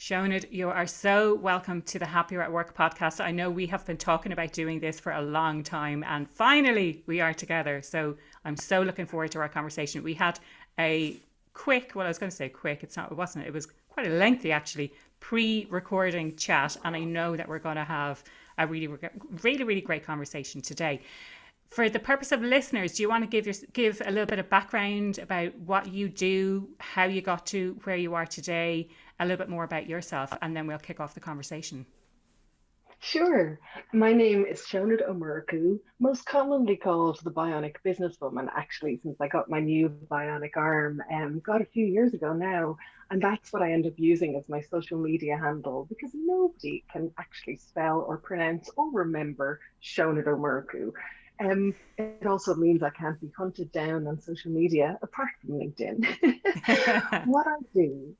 Seònaid, you are so welcome to the Happier at Work podcast. I know we have been talking about doing this for a long time and finally we are together. So I'm so looking forward to our conversation. We had a quick, well, I was going to say quick, it wasn't, it was quite a lengthy actually, pre-recording chat. And I know that we're going to have a really great conversation today. For the purpose of listeners, do you want to give a little bit of background about what you do, how you got to where you are today, a little bit more about yourself, and then we'll kick off the conversation. Sure. My name is Seònaid Ó Murchadha, most commonly called the Bionic Businesswoman, actually, since I got my new bionic arm got a few years ago now. And that's what I end up using as my social media handle because nobody can actually spell or pronounce or remember Seònaid Ó Murchadha. It also means I can't be hunted down on social media apart from LinkedIn. What I do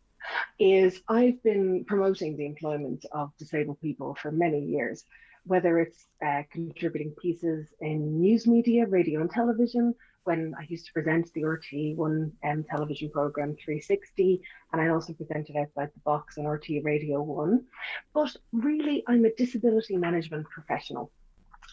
is I've been promoting the employment of disabled people for many years, whether it's contributing pieces in news media, radio and television, when I used to present the RTE1 television programme 360, and I also presented Outside the Box on RTE Radio 1. But really, I'm a disability management professional.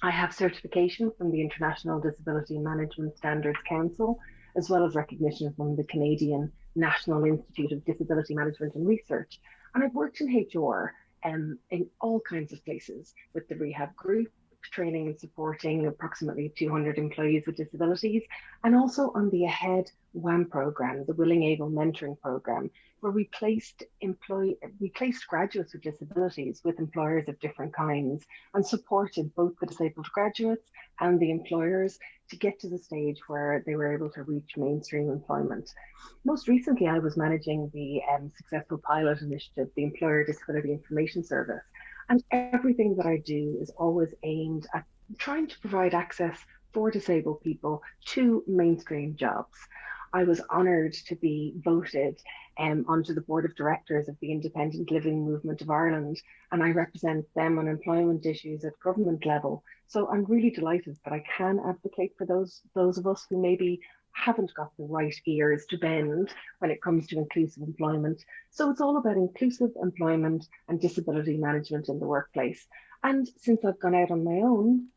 I have certification from the International Disability Management Standards Council, as well as recognition from the Canadian National Institute of Disability Management and Research. And I've worked in HR in all kinds of places with the rehab group, training and supporting approximately 200 employees with disabilities, and also on the AHEAD WAM program, the Willing Able Mentoring program, where we placed graduates with disabilities with employers of different kinds and supported both the disabled graduates and the employers to get to the stage where they were able to reach mainstream employment. Most recently, I was managing the successful pilot initiative, the Employer Disability Information Service. And everything that I do is always aimed at trying to provide access for disabled people to mainstream jobs. I was honoured to be voted onto the board of directors of the Independent Living Movement of Ireland, and I represent them on employment issues at government level. So I'm really delighted that I can advocate for those of us who maybe haven't got the right ears to bend when it comes to inclusive employment. So it's all about inclusive employment and disability management in the workplace. And since I've gone out on my own,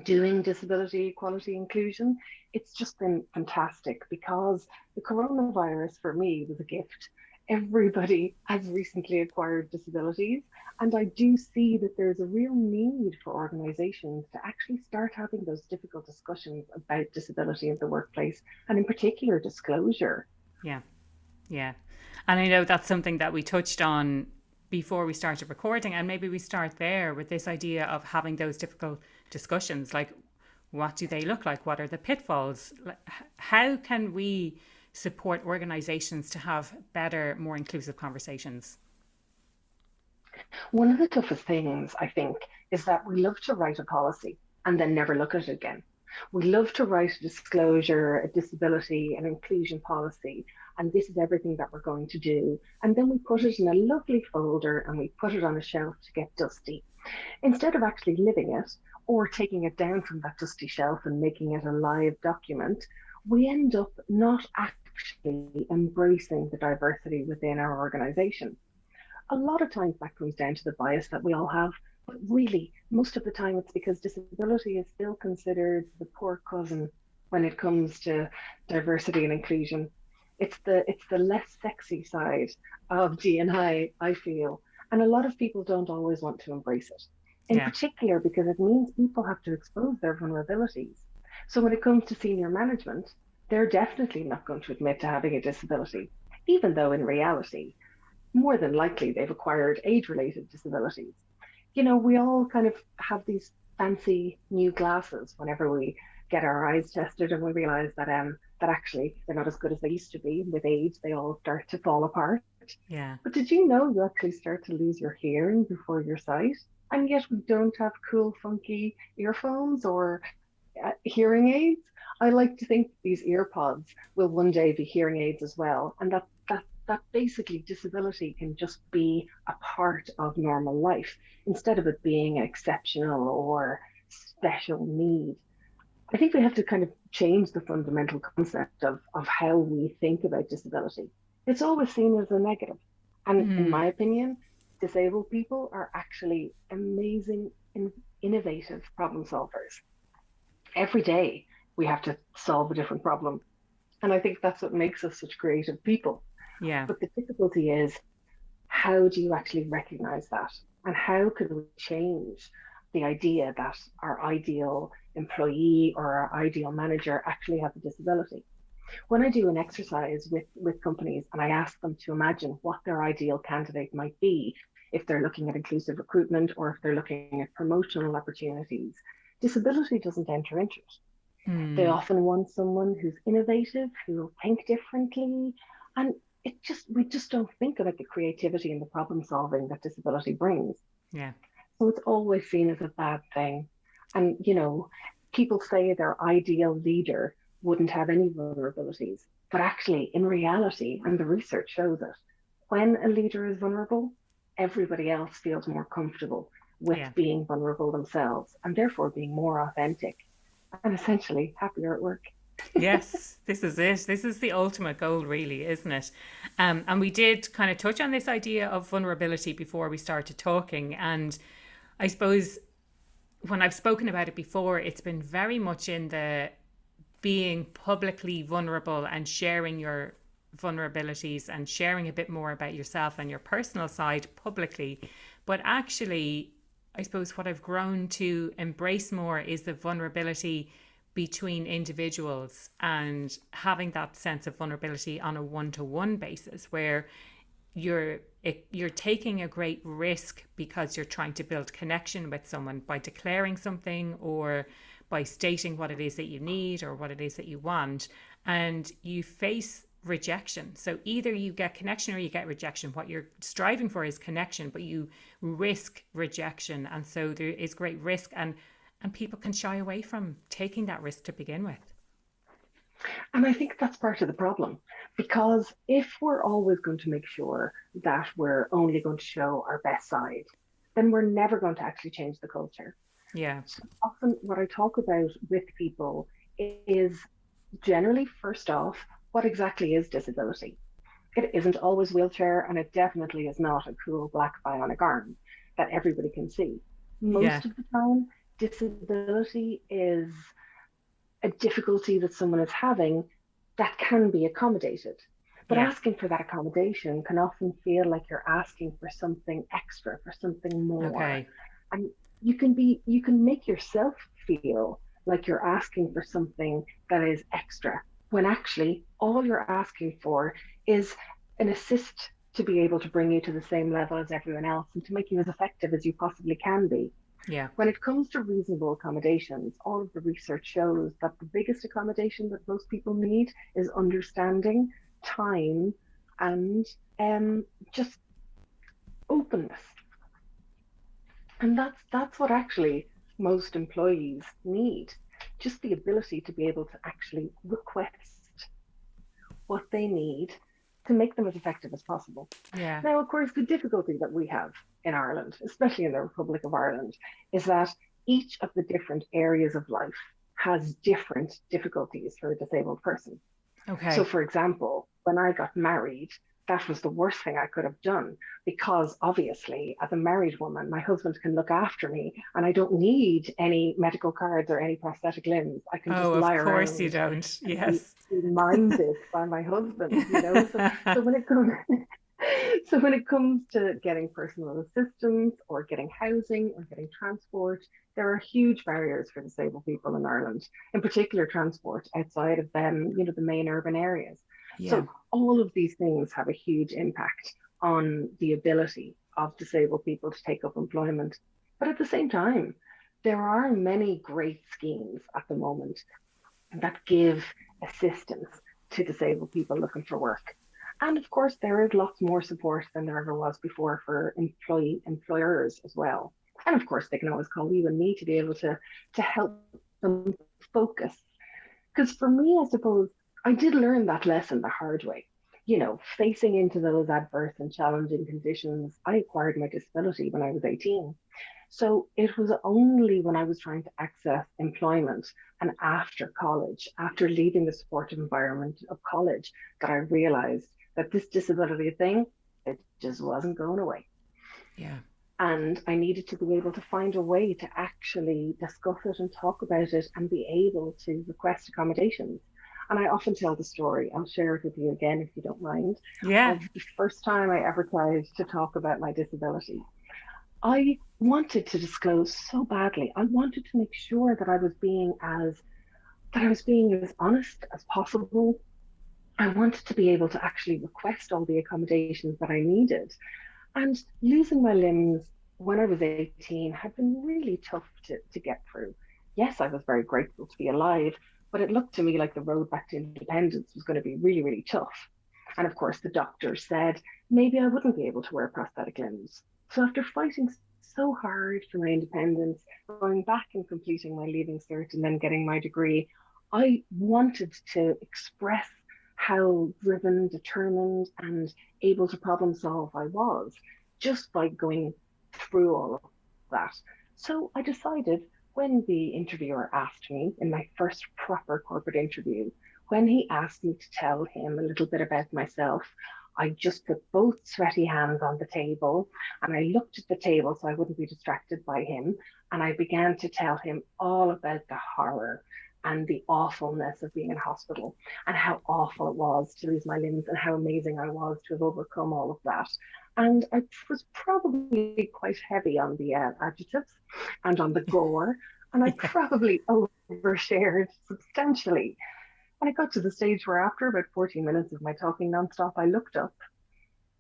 doing disability equality inclusion, it's just been fantastic because the coronavirus for me was a gift. Everybody has recently acquired disabilities, and I do see that there's a real need for organisations to actually start having those difficult discussions about disability in the workplace, and in particular disclosure. Yeah, yeah. And I know that's something that we touched on before we started recording, and maybe we start there with this idea of having those difficult discussions, like what do they look like, what are the pitfalls, how can we support organizations to have better, more inclusive conversations? One of the toughest things, I think, is that we love to write a policy and then never look at it again. We love to write a disclosure, a disability, an inclusion policy, and this is everything that we're going to do. And then we put it in a lovely folder and we put it on a shelf to get dusty. Instead of actually living it or taking it down from that dusty shelf and making it a live document, we end up not actually embracing the diversity within our organization. A lot of times that comes down to the bias that we all have, but really, most of the time it's because disability is still considered the poor cousin when it comes to diversity and inclusion. It's the less sexy side of D&I, I feel, and a lot of people don't always want to embrace it. In Yeah. particular, because it means people have to expose their vulnerabilities. So when it comes to senior management, they're definitely not going to admit to having a disability, even though in reality, more than likely they've acquired age-related disabilities. You know, we all kind of have these fancy new glasses whenever we get our eyes tested and we realize that actually they're not as good as they used to be. With age, they all start to fall apart. Yeah. But did you know you actually start to lose your hearing before your sight? And yet we don't have cool, funky earphones or hearing aids. I like to think these ear pods will one day be hearing aids as well, and that basically disability can just be a part of normal life instead of it being exceptional or special need. I think we have to kind of change the fundamental concept of how we think about disability. It's always seen as a negative. And in Mm. my opinion, disabled people are actually amazing, innovative problem solvers. Every day we have to solve a different problem. And I think that's what makes us such creative people. Yeah. But the difficulty is, how do you actually recognize that? And how could we change the idea that our ideal employee or our ideal manager actually has a disability? When I do an exercise with companies and I ask them to imagine what their ideal candidate might be, if they're looking at inclusive recruitment or if they're looking at promotional opportunities, disability doesn't enter into it. They Mm. often want someone who's innovative, who will think differently, and we just don't think about the creativity and the problem solving that disability brings. Yeah. So it's always seen as a bad thing. And, people say their ideal leader wouldn't have any vulnerabilities. But actually, in reality, and the research shows it, when a leader is vulnerable, everybody else feels more comfortable with Yeah. being vulnerable themselves and therefore being more authentic and essentially happier at work. Yes, this is it. This is the ultimate goal, really, isn't it? And we did kind of touch on this idea of vulnerability before we started talking. And I suppose when I've spoken about it before, it's been very much in the being publicly vulnerable and sharing your vulnerabilities and sharing a bit more about yourself and your personal side publicly. But actually, I suppose what I've grown to embrace more is the vulnerability between individuals and having that sense of vulnerability on a one-to-one basis where you're taking a great risk because you're trying to build connection with someone by declaring something or by stating what it is that you need or what it is that you want, and you face rejection. So either you get connection or you get rejection. What you're striving for is connection, but you risk rejection, and so there is great risk, and people can shy away from taking that risk to begin with. And I think that's part of the problem, because if we're always going to make sure that we're only going to show our best side, then we're never going to actually change the culture. Yeah. So often, what I talk about with people is generally, first off, what exactly is disability? It isn't always wheelchair, and it definitely is not a cool black bionic arm that everybody can see. Yeah. Most of the time, disability is a difficulty that someone is having that can be accommodated. But Yeah. asking for that accommodation can often feel like you're asking for something extra, for something more. Okay. And you can make yourself feel like you're asking for something that is extra, when actually all you're asking for is an assist to be able to bring you to the same level as everyone else and to make you as effective as you possibly can be. Yeah. When it comes to reasonable accommodations, all of the research shows that the biggest accommodation that most people need is understanding, time, and just openness. And that's what actually most employees need. Just the ability to be able to actually request what they need to make them as effective as possible. Yeah. Now, of course, the difficulty that we have in Ireland, especially in the Republic of Ireland, is that each of the different areas of life has different difficulties for a disabled person. So, Okay. for example, when I got married, that was the worst thing I could have done because obviously, as a married woman, my husband can look after me and I don't need any medical cards or any prosthetic limbs. I can Oh, just of lie course you around don't. and Yes. be minded by my husband. So when it comes so when it comes to getting personal assistance or getting housing or getting transport, there are huge barriers for disabled people in Ireland, in particular transport outside of the main urban areas. Yeah. So all of these things have a huge impact on the ability of disabled people to take up employment. But at the same time, there are many great schemes at the moment that give assistance to disabled people looking for work. And of course, there is lots more support than there ever was before for employers as well. And of course, they can always call you and me to be able to help them focus. Because for me, I suppose I did learn that lesson the hard way. Facing into those adverse and challenging conditions, I acquired my disability when I was 18. So it was only when I was trying to access employment and after college, after leaving the supportive environment of college, that I realized that this disability thing, it just wasn't going away. Yeah. And I needed to be able to find a way to actually discuss it and talk about it and be able to request accommodations. And I often tell the story, I'll share it with you again if you don't mind, Yeah. of the first time I ever tried to talk about my disability. I wanted to disclose so badly. I wanted to make sure that I was being as honest as possible. I wanted to be able to actually request all the accommodations that I needed. And losing my limbs when I was 18 had been really tough to get through. Yes, I was very grateful to be alive, but it looked to me like the road back to independence was going to be really, really tough. And of course, the doctor said maybe I wouldn't be able to wear prosthetic limbs. So after fighting so hard for my independence, going back and completing my leaving cert and then getting my degree, I wanted to express how driven, determined, and able to problem solve I was just by going through all of that. So I decided when the interviewer asked me in my first proper corporate interview, when he asked me to tell him a little bit about myself, I just put both sweaty hands on the table and I looked at the table so I wouldn't be distracted by him. And I began to tell him all about the horror and the awfulness of being in hospital and how awful it was to lose my limbs and how amazing I was to have overcome all of that. And I was probably quite heavy on the adjectives and on the gore, and I Yeah. probably overshared substantially. And I got to the stage where after about 14 minutes of my talking nonstop, I looked up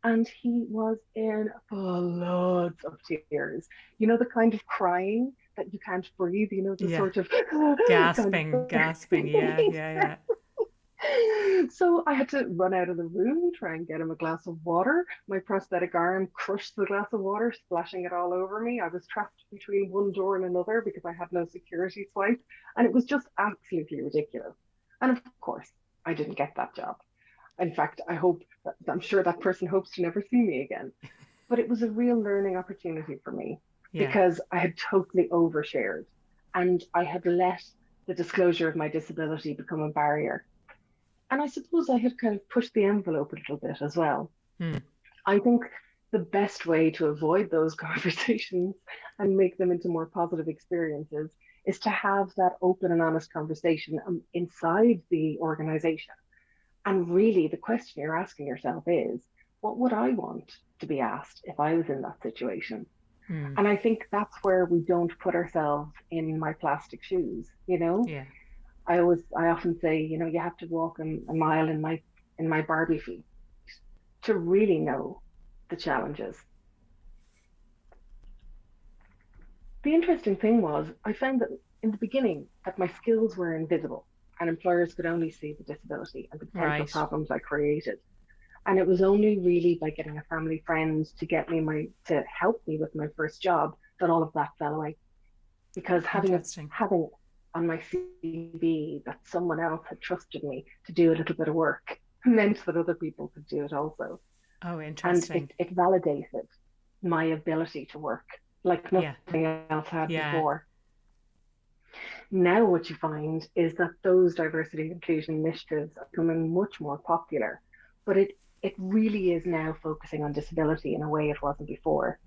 and he was in floods of tears. You know, the kind of crying that you can't breathe, you know, the Yeah. sort of kind of Gasping. Yeah. Yeah. Yeah. So I had to run out of the room, try and get him a glass of water. My prosthetic arm crushed the glass of water, splashing it all over me. I was trapped between one door and another because I had no security swipe. And it was just absolutely ridiculous. And of course, I didn't get that job. In fact, I'm sure that person hopes to never see me again. But it was a real learning opportunity for me Yeah. because I had totally overshared and I had let the disclosure of my disability become a barrier. And I suppose I had kind of pushed the envelope a little bit as well. Hmm. I think the best way to avoid those conversations and make them into more positive experiences is to have that open and honest conversation inside the organization. And really, the question you're asking yourself is, what would I want to be asked if I was in that situation? Hmm. And I think that's where we don't put ourselves in my plastic shoes, you know? Yeah. I often say, you know, you have to walk a mile in my Barbie feet to really know the challenges. The interesting thing was I found that in the beginning that my skills were invisible and employers could only see the disability and the potential Right. problems I created. And it was only really by getting a family friend to to help me with my first job that all of that fell away. Because Interesting. having on my CV that someone else had trusted me to do a little bit of work meant that other people could do it also. Oh, And interesting. it validated my ability to work like Yeah. nothing else had Yeah. before. Now what you find is that those diversity and inclusion initiatives are becoming much more popular, but it really is now focusing on disability in a way it wasn't before.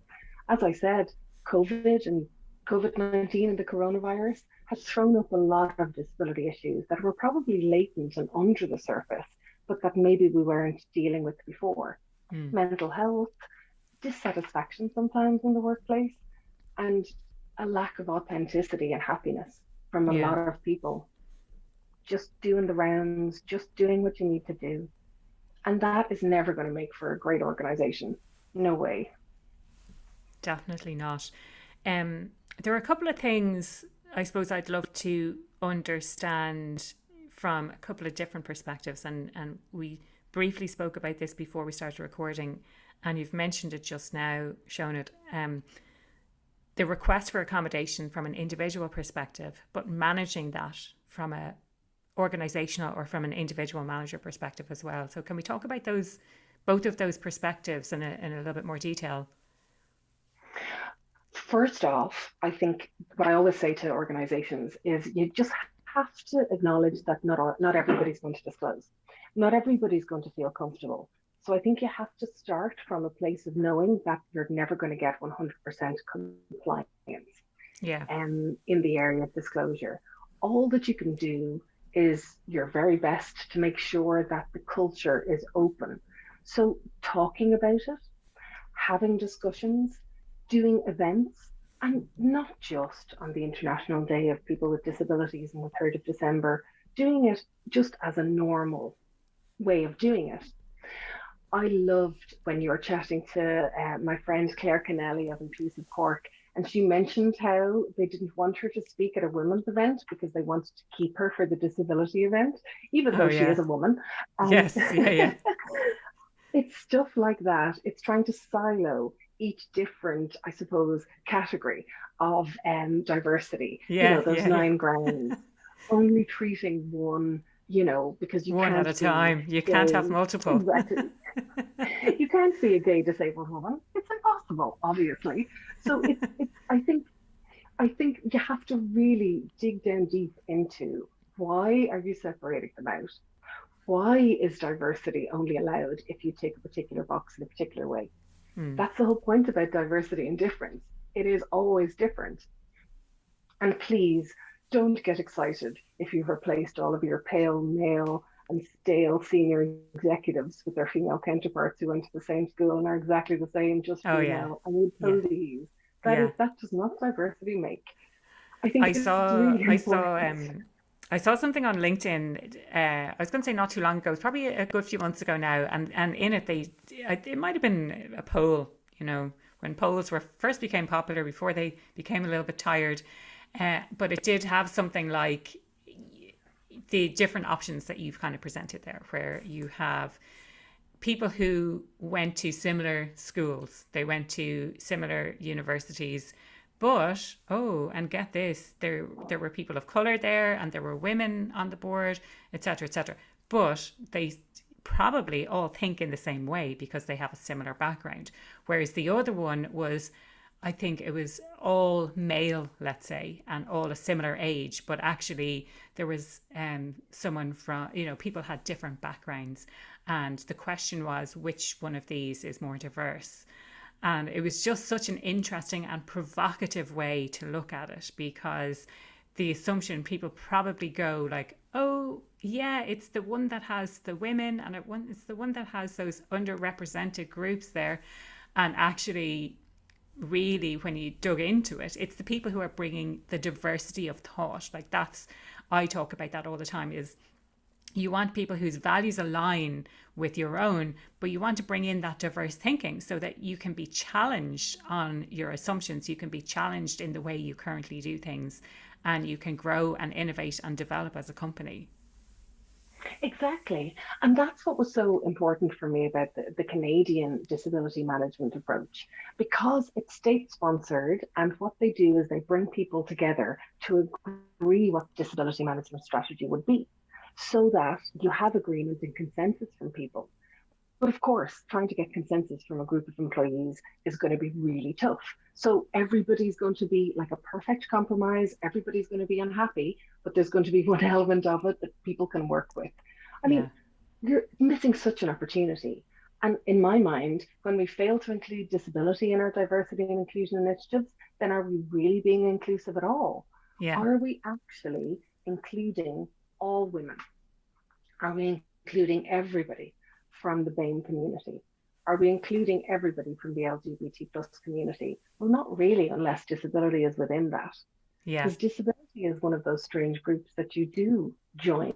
As I said, COVID and COVID-19 and the coronavirus has thrown up a lot of disability issues that were probably latent and under the surface, but that maybe we weren't dealing with before. Hmm. Mental health, dissatisfaction sometimes in the workplace, and a lack of authenticity and happiness from a Yeah. lot of people. Just doing the rounds, just doing what you need to do. And that is never going to make for a great organization. No way. Definitely not. There are a couple of things I suppose I'd love to understand from a couple of different perspectives, and we briefly spoke about this before we started recording, and you've mentioned it just now, Seònaid. The request for accommodation from an individual perspective, but managing that from a organizational or from an individual manager perspective as well. So can we talk about those, both of those perspectives in a little bit more detail? First off, I think what I always say to organizations is you just have to acknowledge that not everybody's going to disclose. Not everybody's going to feel comfortable. So I think you have to start from a place of knowing that you're never going to get 100% compliance Yeah. in the area of disclosure. All that you can do is your very best to make sure that the culture is open. So talking about it, having discussions, doing events, and not just on the International Day of People with Disabilities on the 3rd of December, doing it just as a normal way of doing it. I loved when you were chatting to my friend Claire Kennelly of Inclusive Cork, and she mentioned how they didn't want her to speak at a women's event because they wanted to keep her for the disability event, even Oh though she is yeah. a woman. And Yes. Yeah. Yeah. it's stuff like that. It's trying to silo each different, I suppose, category of diversity. You Yeah. know, those Yeah. Yeah. 9 grounds, only treating one, because you One at can't a be time. You can't have gay. multiple. Exactly. You can't be a gay disabled woman. It's impossible, obviously. So I think you have to really dig down deep into why are you separating them out? Why is diversity only allowed if you tick a particular box in a particular way? Hmm. That's the whole point about diversity and difference. It is always different. And please don't get excited if you've replaced all of your pale male and stale senior executives with their female counterparts who went to the same school and are exactly the same, just Oh yeah. female. I mean, Yeah. please. Yeah. That does not diversity make. I think I it's saw really I saw important. I saw something on LinkedIn. I was going to say not too long ago. It's probably a good few months ago now, and in it it might have been a poll. When polls were first became popular before they became a little bit tired, but it did have something like the different options that you've kind of presented there, where you have people who went to similar schools, they went to similar universities, but and get this, there were people of color there, and there were women on the board, etc., etc. But they probably all think in the same way because they have a similar background. Whereas the other one was, I think it was all male, let's say, and all a similar age, but actually there was someone from, people had different backgrounds. And the question was, which one of these is more diverse? And it was just such an interesting and provocative way to look at it, because the assumption people probably go like, oh, yeah, it's the one that has the women, and it's the one that has those underrepresented groups there. And actually, really, when you dug into it, it's the people who are bringing the diversity of thought. Like, I talk about that all the time, is you want people whose values align with your own, but you want to bring in that diverse thinking so that you can be challenged on your assumptions, you can be challenged in the way you currently do things, and you can grow and innovate and develop as a company. Exactly. And that's what was so important for me about the Canadian disability management approach, because it's state sponsored. And what they do is they bring people together to agree what disability management strategy would be, so that you have agreement and consensus from people. But of course, trying to get consensus from a group of employees is going to be really tough. So everybody's going to be like a perfect compromise. Everybody's going to be unhappy, but there's going to be one element of it that people can work with. I Yeah. mean, you're missing such an opportunity. And in my mind, when we fail to include disability in our diversity and inclusion initiatives, then are we really being inclusive at all? Yeah. Are we actually including all women? Are we including everybody from the BAME community? Are we including everybody from the LGBT plus community? Well, not really, unless disability is within that. Yeah. Because disability is one of those strange groups that you do join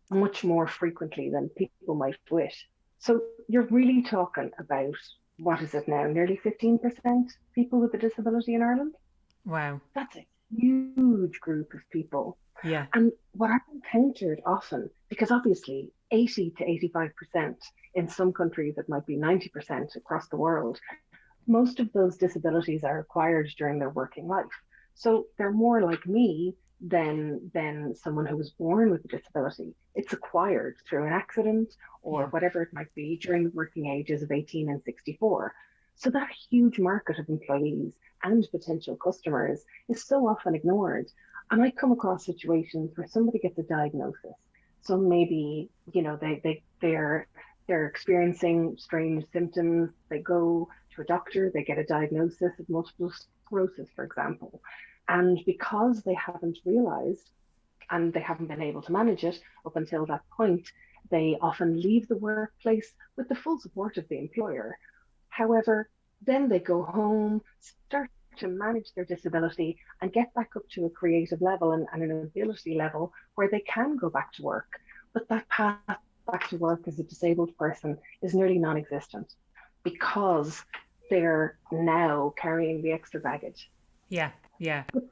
much more frequently than people might wish. So you're really talking about, what is it now, nearly 15% people with a disability in Ireland? Wow. That's a huge group of people. Yeah. And what I've encountered often, because obviously 80 to 85% in some countries, it might be 90% across the world, most of those disabilities are acquired during their working life. So they're more like me than someone who was born with a disability. It's acquired through an accident or Yeah. whatever it might be during the working ages of 18 and 64. So that huge market of employees and potential customers is so often ignored. And I come across situations where somebody gets a diagnosis. So maybe, they're they're experiencing strange symptoms, they go to a doctor, they get a diagnosis of multiple sclerosis, for example. And because they haven't realized and they haven't been able to manage it up until that point, they often leave the workplace with the full support of the employer. However, then they go home, start to manage their disability and get back up to a creative level and an ability level where they can go back to work. But that path back to work as a disabled person is nearly non-existent because they're now carrying the extra baggage. Yeah, yeah. But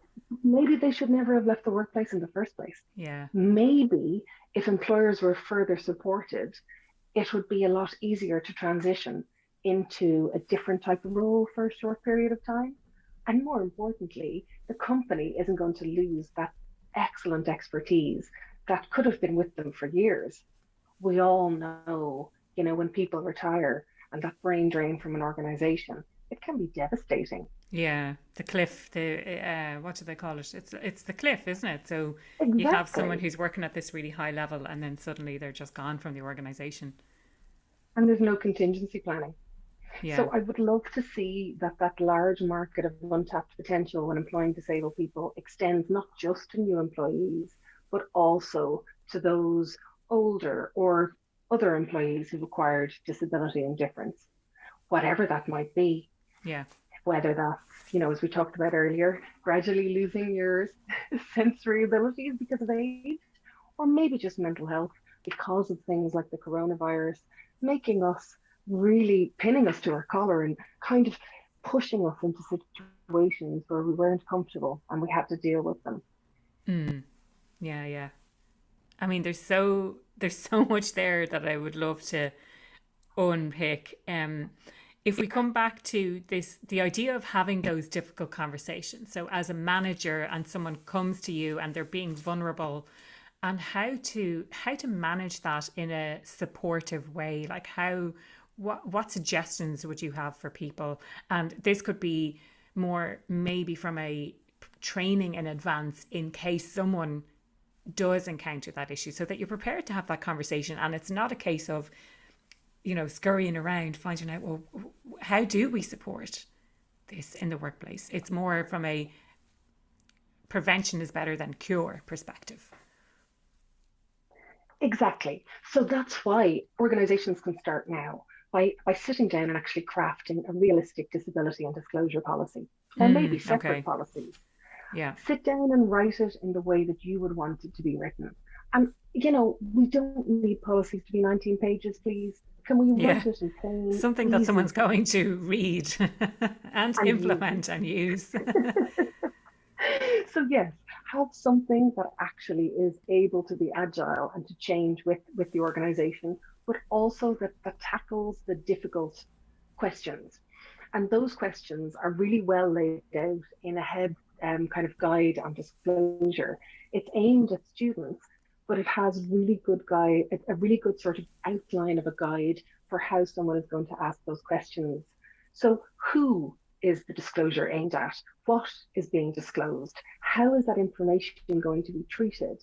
maybe they should never have left the workplace in the first place. Yeah. Maybe if employers were further supported, it would be a lot easier to transition into a different type of role for a short period of time. And more importantly, the company isn't going to lose that excellent expertise that could have been with them for years. We all know, when people retire and that brain drain from an organization, it can be devastating. Yeah, the cliff, the what do they call it? It's the cliff, isn't it? So you have someone Exactly. who's working at this really high level and then suddenly they're just gone from the organization. And there's no contingency planning. Yeah. So I would love to see that large market of untapped potential when employing disabled people extends not just to new employees, but also to those older or other employees who've acquired disability and difference, whatever that might be. Yeah. Whether that's, as we talked about earlier, gradually losing your sensory abilities because of age, or maybe just mental health because of things like the coronavirus, making us really pinning us to our collar and kind of pushing us into situations where we weren't comfortable and we had to deal with them. Mm. Yeah, yeah. I mean, there's so much there that I would love to unpick. If we come back to this, the idea of having those difficult conversations. So, as a manager, and someone comes to you and they're being vulnerable, and how to manage that in a supportive way, like what suggestions would you have for people? And this could be more maybe from a training in advance in case someone does encounter that issue, so that you're prepared to have that conversation and it's not a case of scurrying around finding out, well, how do we support this in the workplace? It's more from a prevention is better than cure perspective. Exactly. So that's why organizations can start now by sitting down and actually crafting a realistic disability and disclosure policy, or maybe separate Okay. policies. Yeah. Sit down and write it in the way that you would want it to be written. And, we don't need policies to be 19 pages, please. Can we Yeah. write it in plain, Something that easy someone's going to read and and use? implement and use. So yes, have something that actually is able to be agile and to change with the organization, but also that tackles the difficult questions. And those questions are really well laid out in a head kind of guide on disclosure. It's aimed at students, but it has really good guide, a really good sort of outline of a guide for how someone is going to ask those questions. So who is the disclosure aimed at? What is being disclosed? How is that information going to be treated?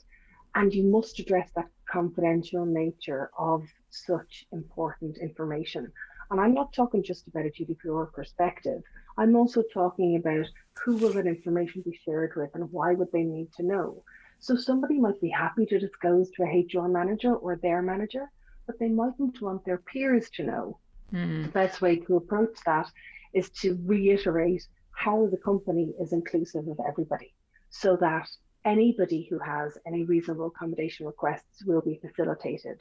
And you must address that confidential nature of such important information. And I'm not talking just about a GDPR perspective. I'm also talking about who will that information be shared with and why would they need to know. So somebody might be happy to disclose to a HR manager or their manager, but they mightn't want their peers to know. The best way to approach that is to reiterate how the company is inclusive of everybody so that anybody who has any reasonable accommodation requests will be facilitated.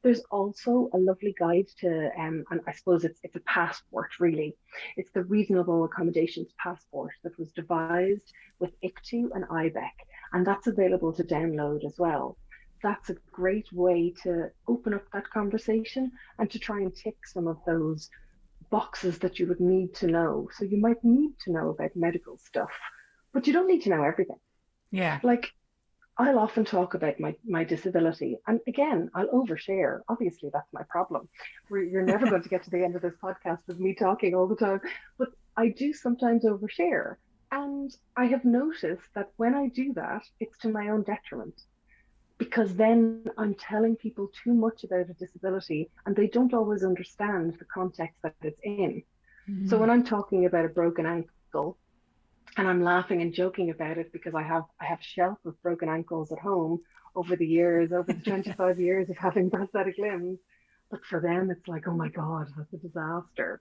There's also a lovely guide to, and I suppose it's a passport really. It's the Reasonable Accommodations Passport that was devised with ICTU and IBEC, and that's available to download as well. That's a great way to open up that conversation and to try and tick some of those boxes that you would need to know. So you might need to know about medical stuff, but you don't need to know everything. Yeah. Like I'll often talk about my disability, and again, I'll overshare. Obviously, that's my problem. You're never going to get to the end of this podcast with me talking all the time, but I do sometimes overshare. And I have noticed that when I do that, it's to my own detriment. because then I'm telling people too much about a disability and they don't always understand the context that it's in. So when I'm talking about a broken ankle and I'm laughing and joking about it because I have a shelf of broken ankles at home over the years, over the 25 years of having prosthetic limbs, but for them it's like, oh my God, that's a disaster.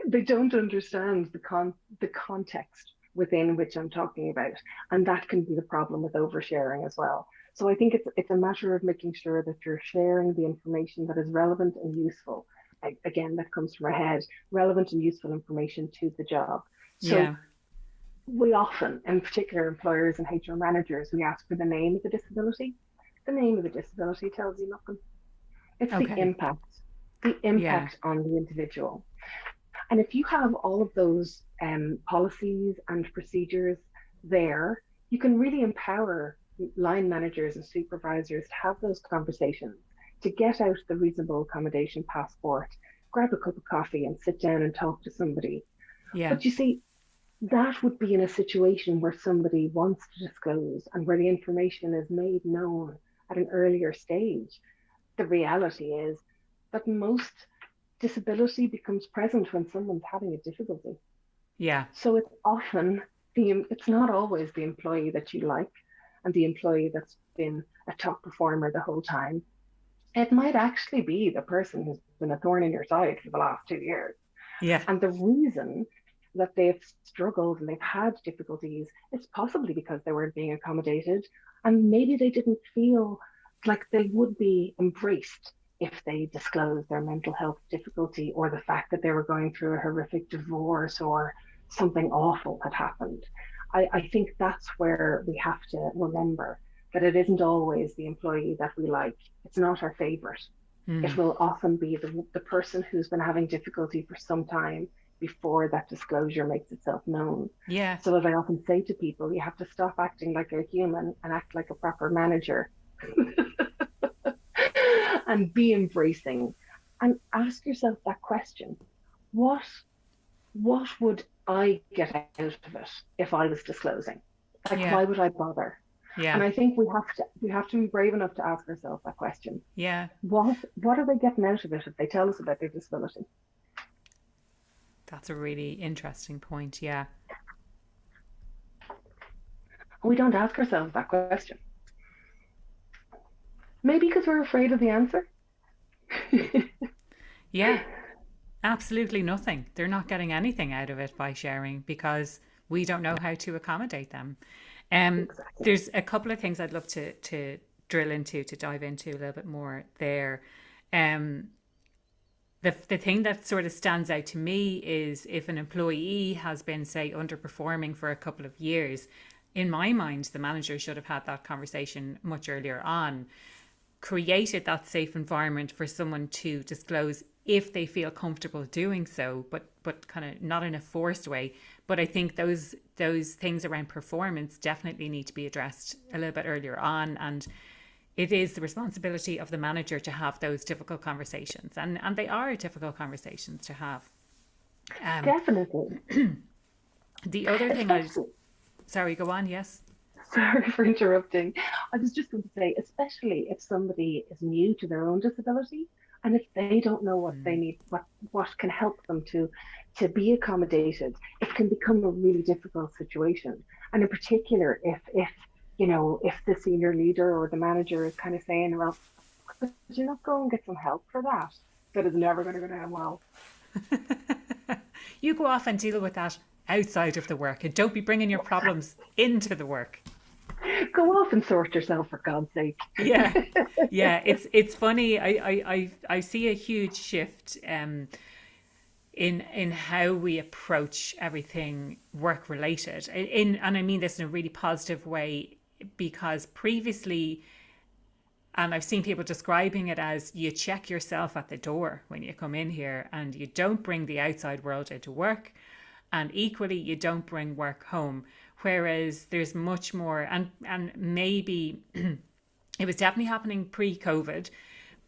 They don't understand the context within which I'm talking about, and that can be the problem with oversharing as well. So I think it's a matter of making sure that you're sharing the information that is relevant and useful. Again, that comes from our head, relevant and useful information to the job. So Yeah. we often, in particular employers and HR managers, we ask for the name of the disability. The name of the disability tells you nothing. It's Okay. the Yeah. impact on the individual. And if you have all of those policies and procedures there, you can really empower line managers and supervisors to have those conversations, to get out the reasonable accommodation passport, grab a cup of coffee and sit down and talk to somebody. Yeah. But you see, that would be in a situation where somebody wants to disclose and where the information is made known at an earlier stage. The reality is that most disability becomes present when someone's having a difficulty. Yeah. So it's not always the employee that you like and the employee that's been a top performer the whole time. It might actually be the person who's been a thorn in your side for the last 2 years. Yeah. And the reason that they've struggled and they've had difficulties is possibly because they weren't being accommodated and maybe they didn't feel like they would be embraced if they disclosed their mental health difficulty or the fact that they were going through a horrific divorce or something awful had happened. I think that's where we have to remember that it isn't always the employee that we like. It's not our favorite. It Mm. will often be the person who's been having difficulty for some time before that disclosure makes itself known. Yeah. So, as I often say to people, you have to stop acting like a human and act like a proper manager and be embracing and ask yourself that question. What what would I get out of it if I was disclosing? Like, Yeah. why would I bother? And Yeah. I think we have to be brave enough to ask ourselves that question. Yeah. What are they getting out of it if they tell us about their disability? That's a really interesting point. Yeah. We don't ask ourselves that question. Maybe because we're afraid of the answer. Yeah. Absolutely nothing. They're not getting anything out of it by sharing because we don't know how to accommodate them. Exactly. There's a couple of things I'd love to drill into, to dive into a little bit more there. Um, the thing that sort of stands out to me is if an employee has been, say, underperforming for a couple of years, in my mind, the manager should have had that conversation much earlier on, created that safe environment for someone to disclose if they feel comfortable doing so, but kind of not in a forced way. But I think those things around performance definitely need to be addressed a little bit earlier on, and it is the responsibility of the manager to have those difficult conversations, and they are difficult conversations to have. Um, Definitely. the other thing I Especially, sorry, go on. Yes. sorry for interrupting. I was just going to say, especially if somebody is new to their own disability and if they don't know what they Mm. need, what can help them to be accommodated, it can become a really difficult situation. And in particular, if the senior leader or the manager is kind of saying, well, could you not go and get some help for that? That is never going to go down well. You go off and deal with that outside of the work, and don't be bringing your problems into the work. Go off and sort yourself for God's sake. Yeah, yeah. It's funny. I see a huge shift in how we approach everything work related. And I mean this in a really positive way, because previously, and I've seen people describing it as, you check yourself at the door when you come in here, and you don't bring the outside world into work, and equally you don't bring work home. Whereas there's much more, and maybe it was definitely happening pre-COVID,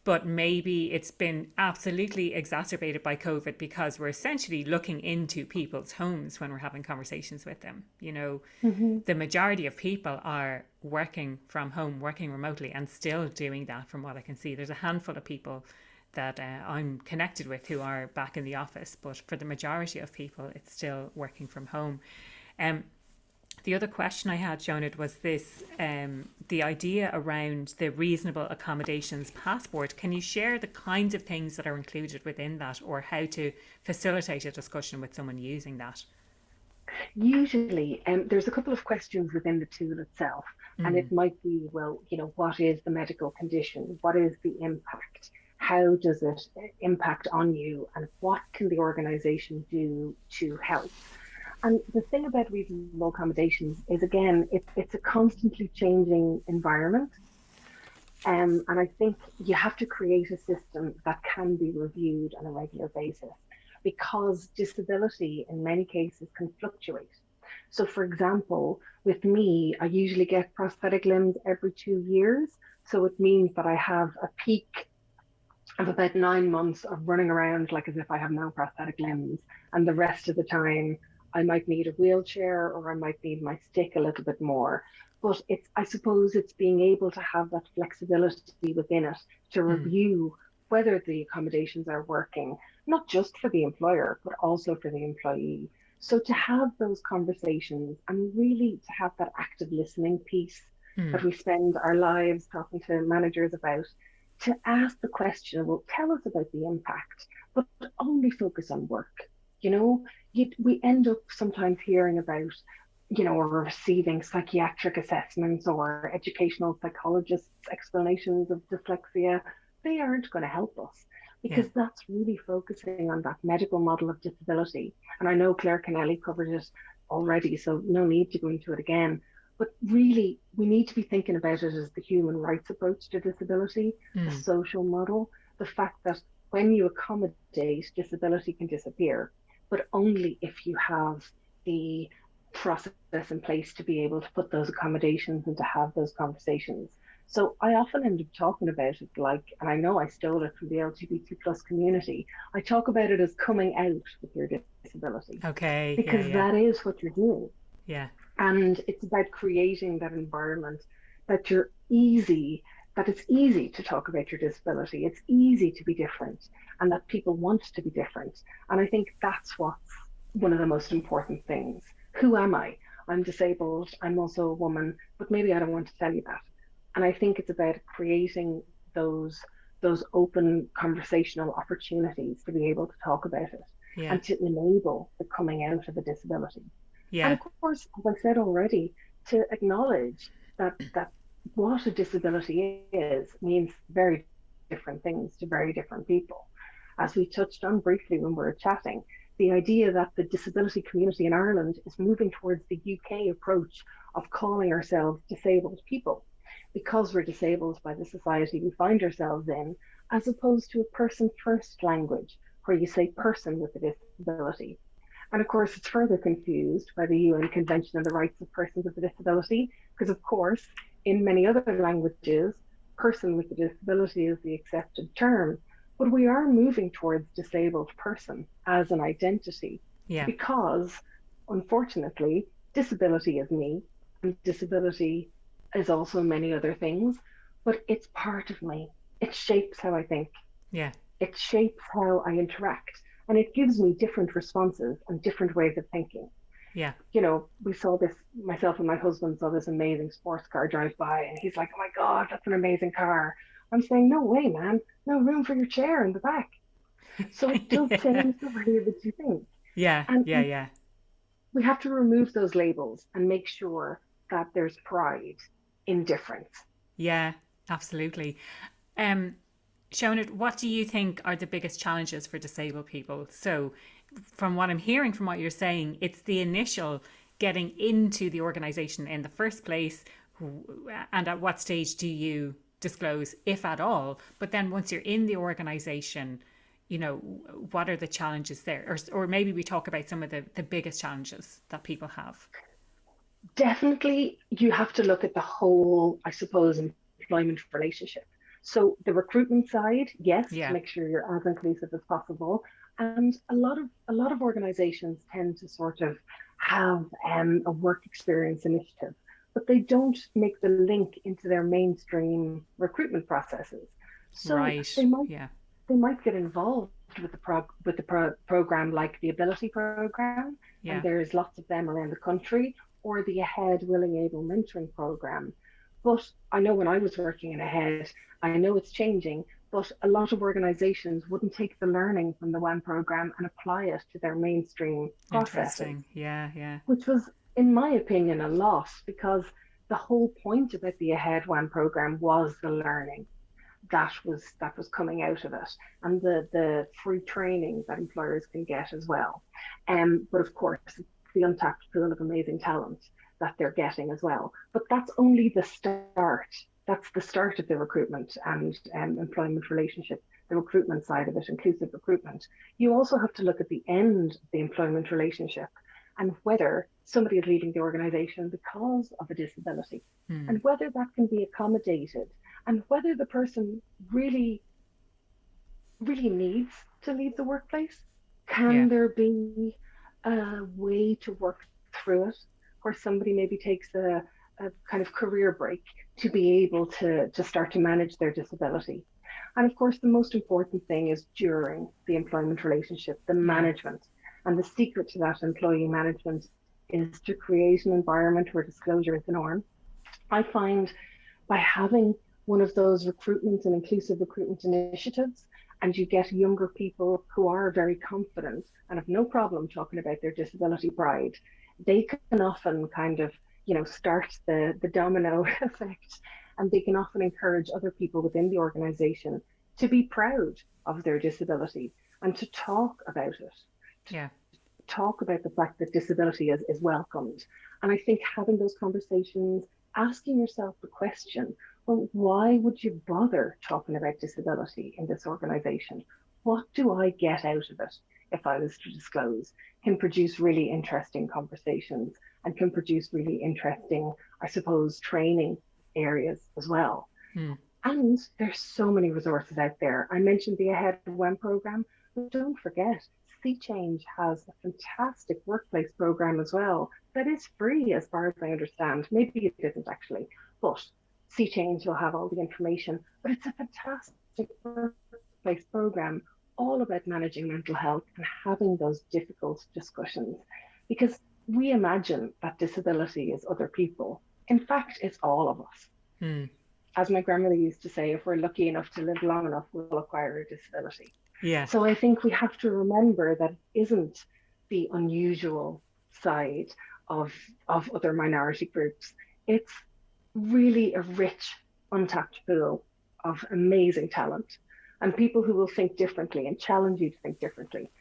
but maybe it's been absolutely exacerbated by COVID because we're essentially looking into people's homes when we're having conversations with them. You know, Hmm. the majority of people are working from home, working remotely, and still doing that from what I can see. There's a handful of people that I'm connected with who are back in the office, but for the majority of people, it's still working from home. Um, the other question I had, Seònaid, was this the idea around the reasonable accommodations passport. Can you share the kinds of things that are included within that, or how to facilitate a discussion with someone using that? Usually, there's a couple of questions within the tool itself, and Mm, it might be, well, what is the medical condition? What is the impact? How does it impact on you? And what can the organization do to help? And the thing about reasonable accommodations is, again, it's a constantly changing environment. And I think you have to create a system that can be reviewed on a regular basis because disability in many cases can fluctuate. So, for example, with me, I usually get prosthetic limbs every 2 years. So it means that I have a peak of about 9 months of running around like as if I have no prosthetic limbs. And the rest of the time, I might need a wheelchair or I might need my stick a little bit more. But I suppose it's being able to have that flexibility within it to mm, review whether the accommodations are working, not just for the employer, but also for the employee. So to have those conversations and really to have that active listening piece mm, that we spend our lives talking to managers about, to ask the question, well, tell us about the impact, but only focus on work. You know, we end up sometimes hearing about, or receiving psychiatric assessments or educational psychologists' explanations of dyslexia. They aren't going to help us yeah. because that's really focusing on that medical model of disability. And I know Claire Kennelly covered it already, so no need to go into it again. But really, we need to be thinking about it as the human rights approach to disability, the Mm, social model, the fact that when you accommodate, disability can disappear, but only if you have the process in place to be able to put those accommodations and to have those conversations. So I often end up talking about it like, and I know I stole it from the LGBT plus community, I talk about it as coming out with your disability okay. Yeah. because Yeah. that is what you're doing. Yeah. And it's about creating that environment that you're easy, that it's easy to talk about your disability. It's easy to be different and that people want to be different. And I think that's what's one of the most important things. Who am I? I'm disabled. I'm also a woman, but maybe I don't want to tell you that. And I think it's about creating those those open conversational opportunities to be able to talk about it Yeah. and to enable the coming out of a disability. And Yeah. of course, as I said already, to acknowledge that what a disability is means very different things to very different people. As we touched on briefly when we were chatting, the idea that the disability community in Ireland is moving towards the UK approach of calling ourselves disabled people because we're disabled by the society we find ourselves in, as opposed to a person first language where you say person with a disability. And of course, it's further confused by the UN Convention on the Rights of Persons with a Disability, because of course, in many other languages, person with a disability is the accepted term. But we are moving towards disabled person as an identity Yeah. because, unfortunately, disability is me, and disability is also many other things, but it's part of me. It shapes how I think, Yeah. it shapes how I interact, and it gives me different responses and different ways of thinking. Yeah. We saw this, myself and my husband saw this amazing sports car drive by, and he's like, oh my God, that's an amazing car. I'm saying, no way, man, no room for your chair in the back. So it does Yeah. change the way that you think. Yeah. Yeah. And Yeah. we have to remove those labels and make sure that there's pride in difference. Yeah. Absolutely. Um, Seònaid, what do you think are the biggest challenges for disabled people? So, from what I'm hearing from what you're saying, it's the initial getting into the organization in the first place, and at what stage do you disclose, if at all? But then once you're in the organization, what are the challenges there? Or maybe we talk about some of the biggest challenges that people have. Definitely, you have to look at the whole, I suppose, employment relationship. So the recruitment side, yes, to Yeah. make sure you're as inclusive as possible. And a lot of organizations tend to sort of have a work experience initiative, but they don't make the link into their mainstream recruitment processes. So Right. they might Yeah. they might get involved with the program like the Ability program, and Yeah. there's lots of them around the country, or the Ahead Willing Able mentoring program. But I know when I was working in Ahead, I know it's changing, but a lot of organizations wouldn't take the learning from the WAM program and apply it to their mainstream processes, Interesting. Yeah. Yeah. which was, in my opinion, a loss because the whole point about the Ahead WAM program was the learning that was coming out of it, and the free training that employers can get as well. But of course, the untapped pool of amazing talent that they're getting as well. But that's only the start. That's the start of the recruitment and employment relationship, the recruitment side of it, inclusive recruitment. You also have to look at the end of the employment relationship and whether somebody is leaving the organization because of a disability Hmm. and whether that can be accommodated and whether the person really, really needs to leave the workplace. Yeah. Can there be a way to work through it where somebody maybe takes a kind of career break to be able to start to manage their disability? And of course, the most important thing is during the employment relationship, the Yeah. management. And the secret to that employee management is to create an environment where disclosure is the norm. I find by having one of those recruitment and inclusive recruitment initiatives, and you get younger people who are very confident and have no problem talking about their disability pride, they can often kind of, start the domino effect, and they can often encourage other people within the organization to be proud of their disability and to talk about it, Yeah. talk about the fact that disability is welcomed. And I think having those conversations, asking yourself the question, well, why would you bother talking about disability in this organization? What do I get out of it if I was to disclose? Can produce really interesting conversations and can produce really interesting, I suppose, training areas as well. Hmm. And there's so many resources out there. I mentioned the Ahead WEM program, but don't forget, Sea Change has a fantastic workplace program as well that is free, as far as I understand. Maybe it isn't actually, but Sea Change will have all the information. But it's a fantastic workplace program all about managing mental health and having those difficult discussions because we imagine that disability is other people. In fact, it's all of us. Hmm. As my grandmother used to say, if we're lucky enough to live long enough, we'll acquire a disability. Yeah. So I think we have to remember that it isn't the unusual side of other minority groups. It's really a rich, untapped pool of amazing talent and people who will think differently and challenge you to think differently.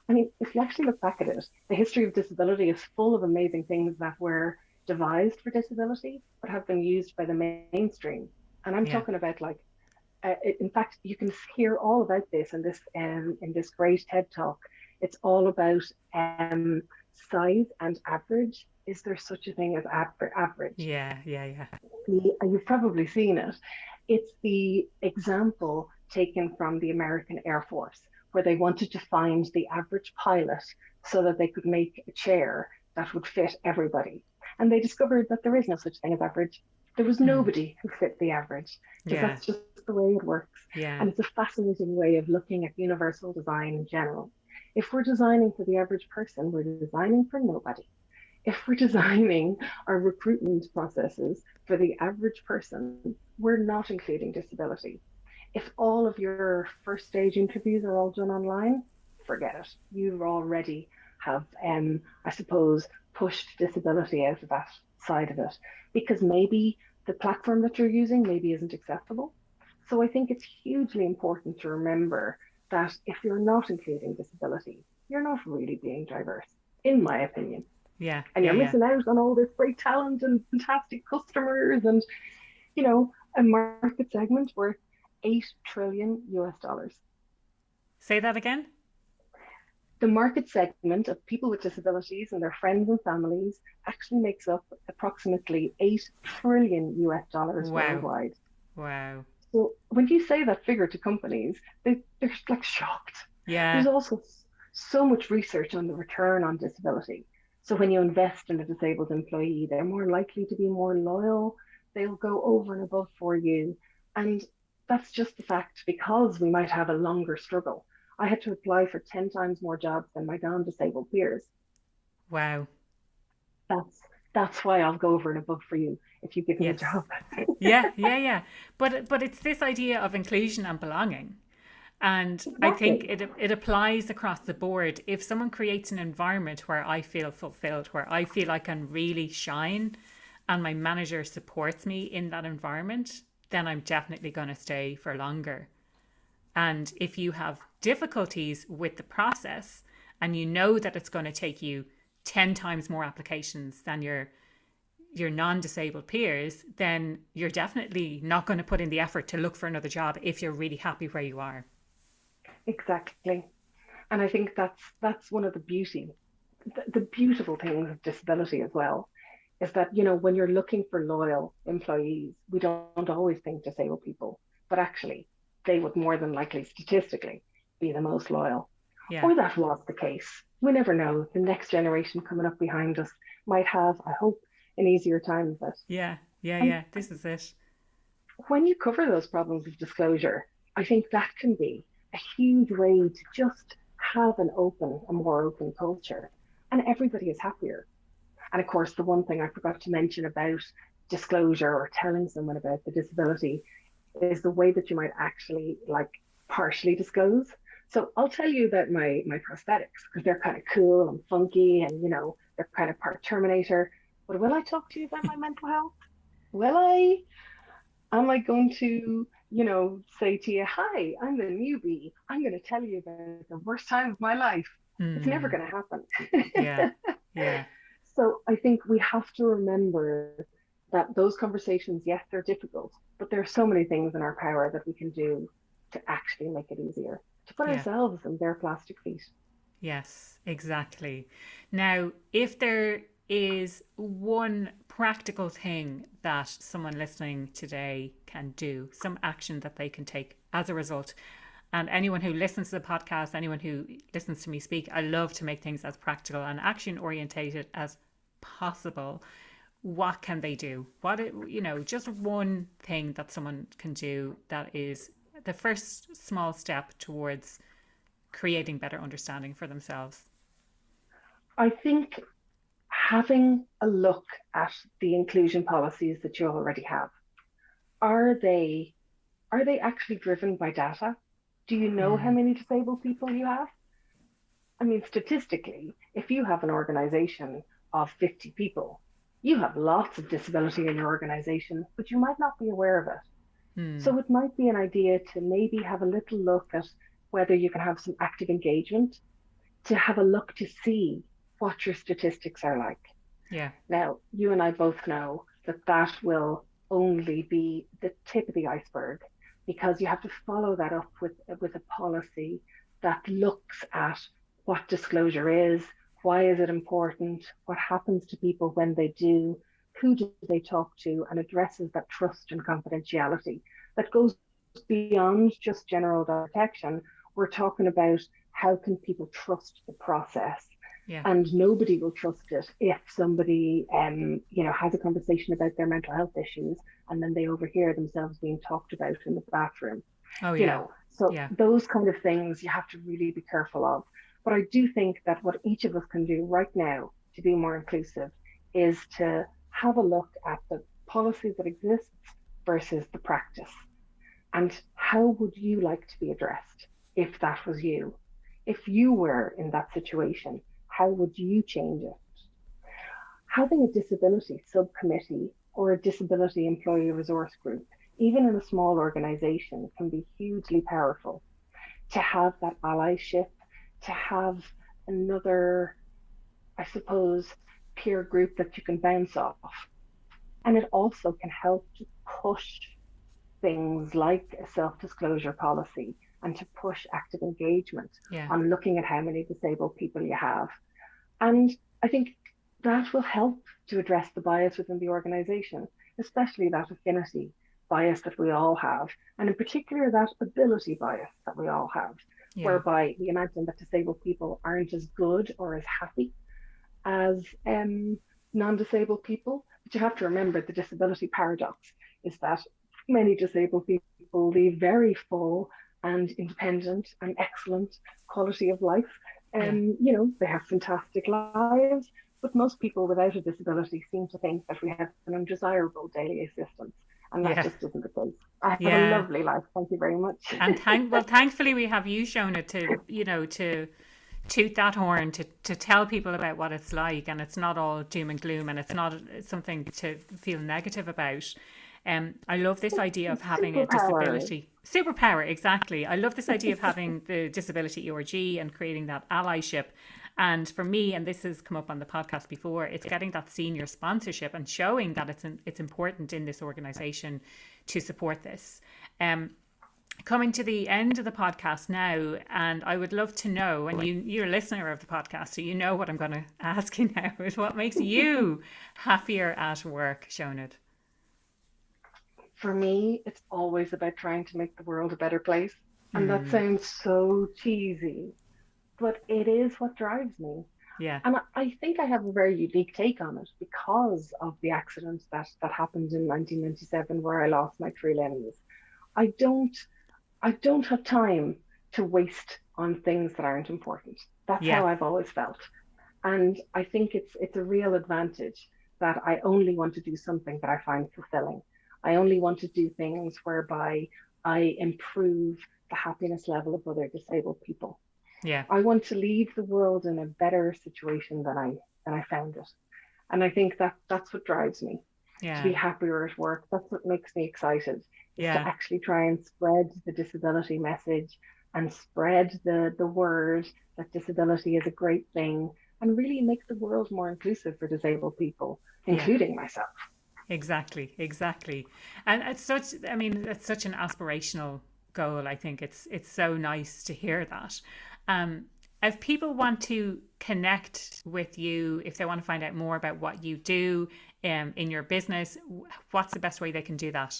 I mean, if you actually look back at it, the history of disability is full of amazing things that were devised for disability but have been used by the mainstream. And I'm Yeah. talking about like, in fact, you can hear all about this in this great TED talk. It's all about size and average. Is there such a thing as average? Yeah. Yeah. Yeah. You've probably seen it. It's the example taken from the American Air Force, where they wanted to find the average pilot so that they could make a chair that would fit everybody. And they discovered that there is no such thing as average. There was Hmm. nobody who fit the average because Yeah. that's just the way it works. Yeah. And it's a fascinating way of looking at universal design in general. If we're designing for the average person, we're designing for nobody. If we're designing our recruitment processes for the average person, we're not including disability. If all of your first stage interviews are all done online, forget it. You already have, I suppose, pushed disability out of that side of it because maybe the platform that you're using maybe isn't accessible. So I think it's hugely important to remember that if you're not including disability, you're not really being diverse, in my opinion, Yeah. and Yeah. you're Yeah. missing out on all this great talent and fantastic customers and a market segment worth 8 trillion US dollars. Say that again. The market segment of people with disabilities and their friends and families actually makes up approximately 8 trillion US dollars Wow. worldwide. Wow. So when you say that figure to companies, they're like shocked. There's Yeah. also so much research on the return on disability. So when you invest in a disabled employee, they're more likely to be more loyal. They'll go over and above for you. And that's just the fact because we might have a longer struggle. I had to apply for 10 times more jobs than my non-disabled peers. Wow. That's that's why I'll go over and above for you if you give me a Yes. job. Yeah, yeah, yeah. But it's this idea of inclusion and belonging. And I think Exactly. it applies across the board. If someone creates an environment where I feel fulfilled, where I feel I can really shine, and my manager supports me in that environment, then I'm definitely going to stay for longer. And if you have difficulties with the process and you know that it's going to take you 10 times more applications than your non-disabled peers, then you're definitely not going to put in the effort to look for another job if you're really happy where you are. Exactly. And I think that's one of the beautiful things of disability as well, is that, when you're looking for loyal employees, we don't always think disabled people, but actually they would more than likely statistically be the most loyal. Yeah. Or that was the case. We never know. The next generation coming up behind us might have, I hope, an easier time of it. Yeah. Yeah. And Yeah. This is it. when you cover those problems of disclosure, I think that can be a huge way to just have a more open culture, and everybody is happier. And of course, the one thing I forgot to mention about disclosure or telling someone about the disability is the way that you might actually like partially disclose. So I'll tell you about my prosthetics because they're kind of cool and funky and they're kind of part Terminator. But will I talk to you about my mental health? Will I? Am I going to, say to you, hi, I'm the newbie. I'm going to tell you about the worst time of my life. It's never Hmm. going to happen. Yeah. Yeah. So I think we have to remember that those conversations, yes, they're difficult, but there are so many things in our power that we can do to actually make it easier, to put Yeah. ourselves in their plastic feet. Yes, exactly. Now, if there is one practical thing that someone listening today can do, some action that they can take as a result, and anyone who listens to the podcast, anyone who listens to me speak, I love to make things as practical and action orientated as possible. What can they do? Just one thing that someone can do that is the first small step towards creating better understanding for themselves. I think having a look at the inclusion policies that you already have, are they are they actually driven by data? Do you know how Mm. many disabled people you have? I mean, statistically, if you have an organization of 50 people, you have lots of disability in your organization, but you might not be aware of it. Mm. So it might be an idea to maybe have a little look at whether you can have some active engagement, to have a look to see what your statistics are like. Yeah. Now, you and I both know that that will only be the tip of the iceberg because you have to follow that up with a policy that looks at what disclosure is, why is it important, what happens to people when they do, who do they talk to, and addresses that trust and confidentiality that goes beyond just general protection. We're talking about how can people trust the process, Yeah. and nobody will trust it if somebody has a conversation about their mental health issues and then they overhear themselves being talked about in the bathroom. Oh, you yeah. know so Yeah. those kind of things you have to really be careful of. But I do think that what each of us can do right now to be more inclusive is to have a look at the policies that exist versus the practice, and how would you like to be addressed if that was you? If you were in that situation, how would you change it? Having a disability subcommittee or a disability employee resource group, even in a small organization, can be hugely powerful. To have that allyship, to have another, I suppose, peer group that you can bounce off. And it also can help to push things like a self-disclosure policy and to push active engagement Yeah. on looking at how many disabled people you have. And I think that will help to address the bias within the organization, especially that affinity bias that we all have, and in particular that ability bias that we all have, Yeah. whereby we imagine that disabled people aren't as good or as happy as non-disabled people. But you have to remember the disability paradox is that many disabled people lead very full and independent and excellent quality of life. Yeah. They have fantastic lives, but most people without a disability seem to think that we have an undesirable daily existence, and that Yeah. just isn't the case. I have a Yeah. lovely life. Thank you very much. And thankfully we have you, Shona, to toot that horn, to tell people about what it's like, and it's not all doom and gloom, and it's not something to feel negative about. I love this idea of having a Superpower. disability superpower. Exactly. I love this idea of having the disability ERG and creating that allyship. And for me, and this has come up on the podcast before, it's getting that senior sponsorship and showing that it's important in this organization to support this. Coming to the end of the podcast now, and I would love to know, and you're a listener of the podcast, so you know what I'm going to ask you now, is what makes you happier at work, Seònaid? For me, it's always about trying to make the world a better place. And that Mm, sounds so cheesy, but it is what drives me. yeah, And I think I have a very unique take on it because of the accident that happened in 1997 where I lost my three limbs. I don't I don't have time to waste on things that aren't important. That's yeah, how I've always felt. And I think it's a real advantage that I only want to do something that I find fulfilling. I only want to do things whereby I improve the happiness level of other disabled people. yeah, I want to leave the world in a better situation than I found it. And I think that that's what drives me to yeah, be happier at work. That's what makes me excited, is to yeah, actually try and spread the disability message and spread the word that disability is a great thing and really make the world more inclusive for disabled people, yeah. including myself. Exactly, exactly. And it's such, I mean, it's such an aspirational goal. I think it's so nice to hear that. Um, if people want to connect with you, if they want to find out more about what you do in your business, what's the best way they can do that?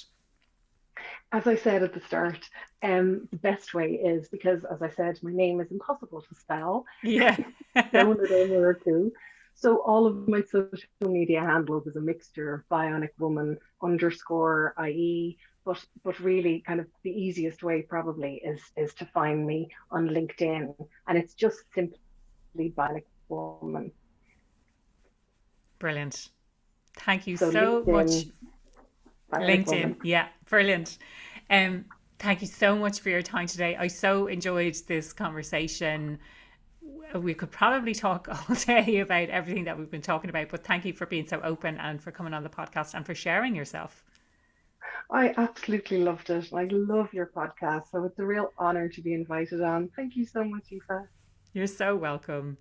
As I said at the start, the best way is because, as I said, my name is impossible to spell. Yeah. Seònaid Ó Murchadha. So all of my social media handles is a mixture of bionic woman underscore IE, but really kind of the easiest way probably is to find me on LinkedIn, and it's just simply bionic woman. Brilliant. Thank you So so much. LinkedIn, bionic LinkedIn. woman. Yeah, brilliant. Um, Thank you so much for your time today. I so enjoyed this conversation. We could probably talk all day about everything that we've been talking about, but thank you for being so open and for coming on the podcast and for sharing yourself. I absolutely loved it. I love your podcast. So it's a real honor to be invited on. Thank you so much, Aoife. You're so welcome.